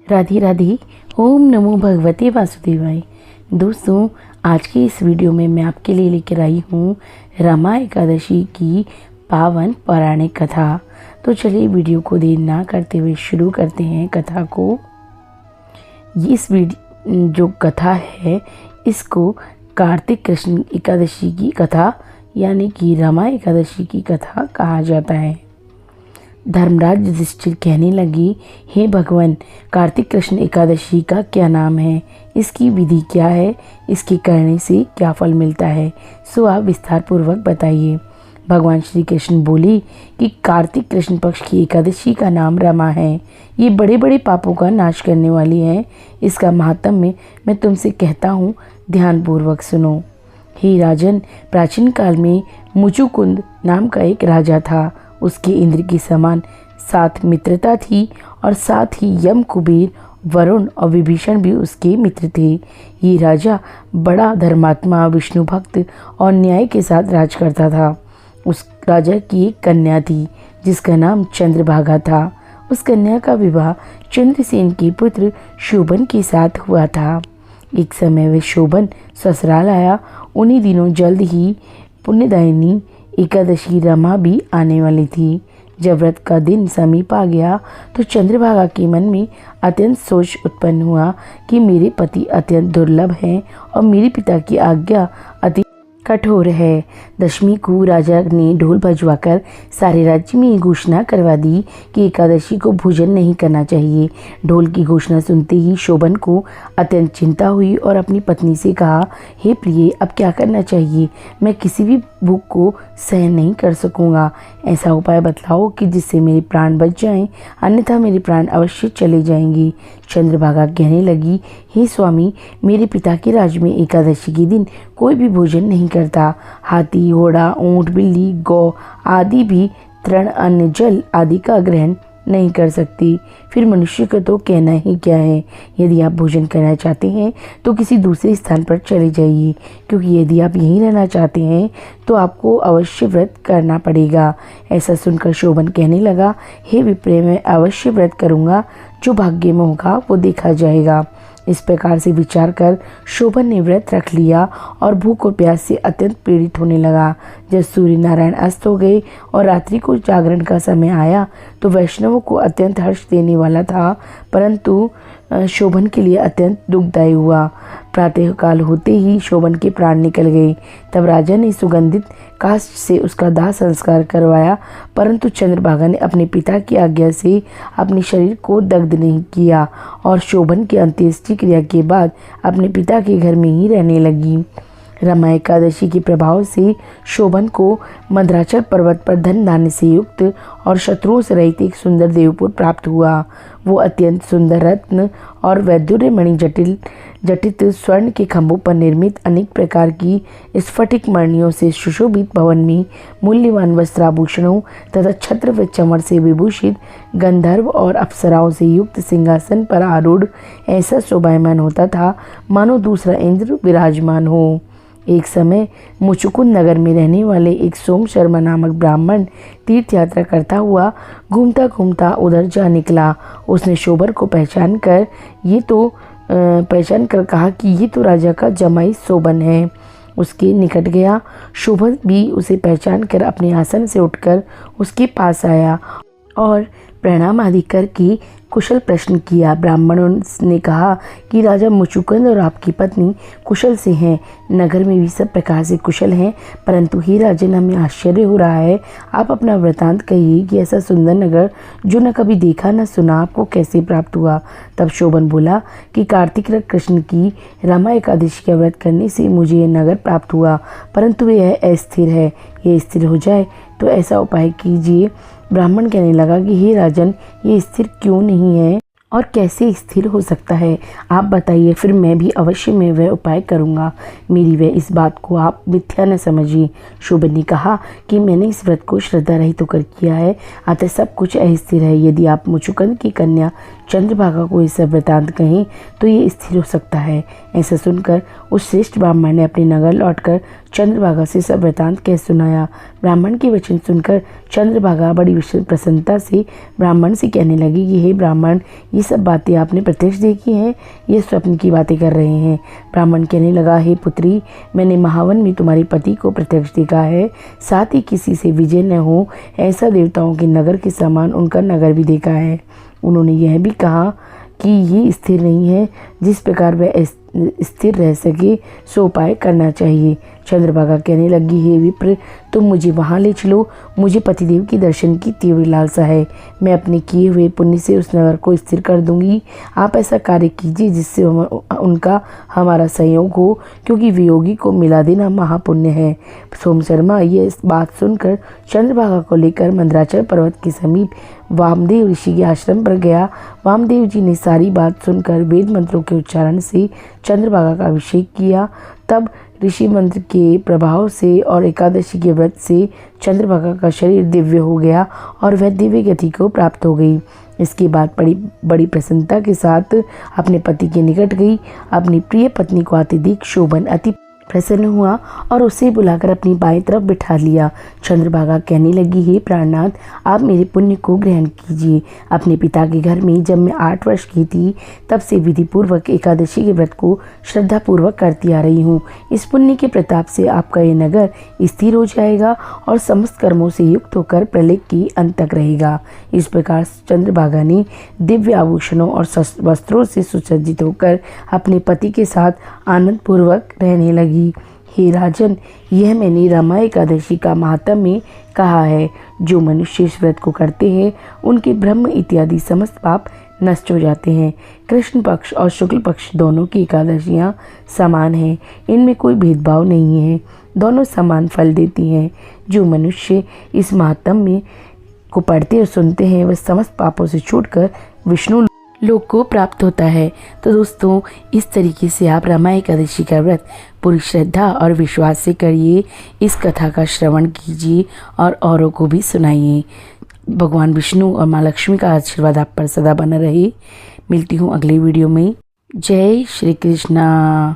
राधे राधे। ओम नमो भगवते वासुदेवाय। दोस्तों, आज की इस वीडियो में मैं आपके लिए लेकर आई हूँ रमा एकादशी की पावन पौराणिक कथा। तो चलिए वीडियो को देर ना करते हुए शुरू करते हैं कथा को। इस जो कथा है इसको कार्तिक कृष्ण एकादशी की कथा यानी कि रमा एकादशी की कथा कहा जाता है। धर्मराज युधिष्ठिर कहने लगे, हे भगवान, कार्तिक कृष्ण एकादशी का क्या नाम है, इसकी विधि क्या है, इसके करने से क्या फल मिलता है, सो आप विस्तार पूर्वक बताइए। भगवान श्री कृष्ण बोले कि कार्तिक कृष्ण पक्ष की एकादशी का नाम रमा है। ये बड़े बड़े पापों का नाश करने वाली है। इसका महात्म्य मैं तुमसे कहता हूँ, ध्यानपूर्वक सुनो। हे राजन, प्राचीन काल में मुचुकुंद नाम का एक राजा था। उसके इंद्र के समान 7 मित्रता थी और साथ ही यम, कुबेर, वरुण और विभीषण भी उसके मित्र थे। ये राजा बड़ा धर्मात्मा, विष्णु भक्त और न्याय के साथ राज करता था। उस राजा की एक कन्या थी जिसका नाम चंद्रभागा था। उस कन्या का विवाह चंद्रसेन के पुत्र शोभन के साथ हुआ था। एक समय वह शोभन ससुराल आया। उन्हीं दिनों जल्द ही पुण्यदायिनी एकादशी रमा भी आने वाली थी। जब व्रत का दिन समीप आ गया तो चंद्रभागा के मन में अत्यंत सोच उत्पन्न हुआ कि मेरे पति अत्यंत दुर्लभ हैं और मेरे पिता की आज्ञा अति कठोर है। दशमी को राजा ने ढोल बजवाकर सारे राज्य में ये घोषणा करवा दी कि एकादशी को भोजन नहीं करना चाहिए। ढोल की घोषणा सुनते ही शोभन को अत्यंत चिंता हुई और अपनी पत्नी से कहा, हे प्रिय, अब क्या करना चाहिए? मैं किसी भी भूख को सहन नहीं कर सकूंगा। ऐसा उपाय बतलाओ कि जिससे मेरे प्राण बच जाएं, अन्यथा मेरे प्राण अवश्य चले जाएंगे। चंद्रभागा कहने लगी, हे स्वामी, मेरे पिता के राज्य में एकादशी के दिन कोई भी भोजन नहीं करता। हाथी, घोड़ा, ऊंट, बिल्ली, गौ आदि भी तृण, अन्न, जल आदि का ग्रहण नहीं कर सकती। फिर मनुष्य का तो कहना ही क्या है। यदि आप भोजन करना चाहते हैं तो किसी दूसरे स्थान पर चले जाइए, क्योंकि यदि आप यहीं रहना चाहते हैं तो आपको अवश्य व्रत करना पड़ेगा। ऐसा सुनकर शोभन कहने लगा, हे विप्र, मैं अवश्य व्रत करूँगा। जो भाग्य में होगा वो देखा जाएगा। इस प्रकार से विचार कर शोभन ने व्रत रख लिया और भूख और प्यास से अत्यंत पीड़ित होने लगा। जब सूर्य नारायण अस्त हो गए और रात्रि को जागरण का समय आया तो वैष्णवों को अत्यंत हर्ष देने वाला था, परंतु शोभन के लिए अत्यंत दुखदायी हुआ। प्रातःकाल होते ही शोभन के प्राण निकल गए। तब राजा ने सुगंधित काष्ठ से उसका दाह संस्कार करवाया, परंतु चंद्रभागा ने अपने पिता की आज्ञा से अपने शरीर को दग्ध नहीं किया और शोभन की अंत्येष्टि क्रिया के बाद अपने पिता के घर में ही रहने लगी। रमा एकादशी के प्रभाव से शोभन को मंदराचल पर्वत पर धन धान्य से युक्त और शत्रुओं से रहित एक सुंदर देवपुर प्राप्त हुआ। वो अत्यंत सुंदर रत्न और वैदुर्यमणि जटित स्वर्ण के खंभों पर निर्मित अनेक प्रकार की स्फटिक मणियों से सुशोभित भवन में मूल्यवान वस्त्राभूषणों तथा छत्र व चमर से विभूषित गंधर्व और अप्सराओं से युक्त सिंहासन पर आरूढ़ ऐसा शोभायमान होता था मानो दूसरा इंद्र विराजमान हो। एक समय मुचुकुंद नगर में रहने वाले एक सोम शर्मा नामक ब्राह्मण तीर्थ यात्रा करता हुआ घूमता घूमता उधर जा निकला। उसने शोभन को पहचान कर कहा कि ये तो राजा का जमाई शोभन है। उसके निकट गया। शोभन भी उसे पहचान कर अपने आसन से उठकर उसके पास आया और प्रणाम आदि करके कुशल प्रश्न किया। ब्राह्मणों ने कहा कि राजा मुचुकुंद और आपकी पत्नी कुशल से हैं। नगर में भी सब प्रकार से कुशल हैं, परंतु हे राजन, हमें आश्चर्य हो रहा है। आप अपना वृतांत कहिए कि ऐसा सुंदर नगर जो न कभी देखा न सुना आपको कैसे प्राप्त हुआ। तब शोभन बोला कि कार्तिक कृष्ण की रमा एकादशी का व्रत करने से मुझे यह नगर प्राप्त हुआ, परंतु यह अस्थिर है। यह स्थिर हो जाए तो ऐसा उपाय कीजिए। ब्राह्मण कहने लगा कि हे राजन, ये स्थिर क्यों नहीं है और कैसे स्थिर हो सकता है, आप बताइए, फिर मैं भी अवश्य में वह उपाय करूँगा। मेरी वह इस बात को आप मिथ्या न समझिए। शोभन ने कहा कि मैंने इस व्रत को श्रद्धा रहित होकर किया है, अतः सब कुछ अस्थिर है। यदि आप मुचुकुंद की कन्या चंद्रभागा को ये सब वृतांत कहें तो ये स्थिर हो सकता है। ऐसा सुनकर उस श्रेष्ठ ब्राह्मण ने अपने नगर लौटकर चंद्रभागा से सब वृतांत कह सुनाया। ब्राह्मण के वचन सुनकर चंद्रभागा बड़ी प्रसन्नता से ब्राह्मण से कहने लगी कि हे ब्राह्मण, ये सब बातें आपने प्रत्यक्ष देखी हैं, ये स्वप्न की बातें कर रहे हैं। ब्राह्मण कहने लगा, हे पुत्री, मैंने महावन में तुम्हारे पति को प्रत्यक्ष देखा है, साथ ही किसी से विजय न हो ऐसा देवताओं के नगर के समान उनका नगर भी देखा है। उन्होंने यह भी कहा कि ये स्थिर नहीं है, जिस प्रकार वह स्थिर रह सके सो उपाय करना चाहिए। चंद्रभागा कहने लगी, हे विप्र, तुम मुझे वहाँ ले चलो, मुझे पतिदेव के दर्शन की तीव्र लालसा है। मैं अपने किए हुए पुण्य से उस नगर को स्थिर कर दूंगी। आप ऐसा कार्य कीजिए जिससे उनका हमारा संयोग हो, क्योंकि वियोगी को मिला देना महापुण्य है। सोम शर्मा ये बात सुनकर चंद्रभागा को लेकर मंदराचल पर्वत के समीप वामदेव ऋषि के आश्रम पर गया। वामदेव जी ने सारी बात सुनकर वेद मंत्रों के उच्चारण से चंद्रभागा का अभिषेक किया। तब ऋषि मंत्र के प्रभाव से और एकादशी के व्रत से चंद्रभागा का शरीर दिव्य हो गया और वह दिव्य गति को प्राप्त हो गई। इसके बाद बड़ी प्रसन्नता के साथ अपने पति के निकट गई। अपनी प्रिय पत्नी को आते देख शोभन अति प्रसन्न हुआ और उसे बुलाकर अपनी बाईं तरफ बिठा लिया। चंद्रभागा कहने लगी, हे प्राणनाथ, आप मेरे पुण्य को ग्रहण कीजिए। अपने पिता के घर में जब मैं 8 वर्ष की थी तब से विधि पूर्वक एकादशी के व्रत को श्रद्धा पूर्वक करती आ रही हूँ। इस पुण्य के प्रताप से आपका ये नगर स्थिर हो जाएगा और समस्त कर्मों से युक्त होकर प्रलय के अंत तक रहेगा। इस प्रकार चंद्रभागा ने दिव्य आभूषणों और वस्त्रों से सुसज्जित होकर अपने पति के साथ आनंद पूर्वक रहने लगी। हे राजन, यह मैंने रमा एकादशी का महात्म्य कहा है। जो मनुष्य इस व्रत को करते हैं उनके ब्रह्म इत्यादि समस्त पाप नष्ट हो जाते हैं। कृष्ण पक्ष और शुक्ल पक्ष दोनों की एकादशियाँ समान हैं, इनमें कोई भेदभाव नहीं है, दोनों समान फल देती हैं। जो मनुष्य इस महात्म्य को पढ़ते और सुनते हैं वह समस्त पापों से छूटकर विष्णु लोक को प्राप्त होता है। तो दोस्तों, इस तरीके से आप रमा एकादशी का व्रत पूरी श्रद्धा और विश्वास से करिए। इस कथा का श्रवण कीजिए और औरों को भी सुनाइए। भगवान विष्णु और माँ लक्ष्मी का आशीर्वाद आप पर सदा बना रहे। मिलती हूँ अगले वीडियो में। जय श्री कृष्णा।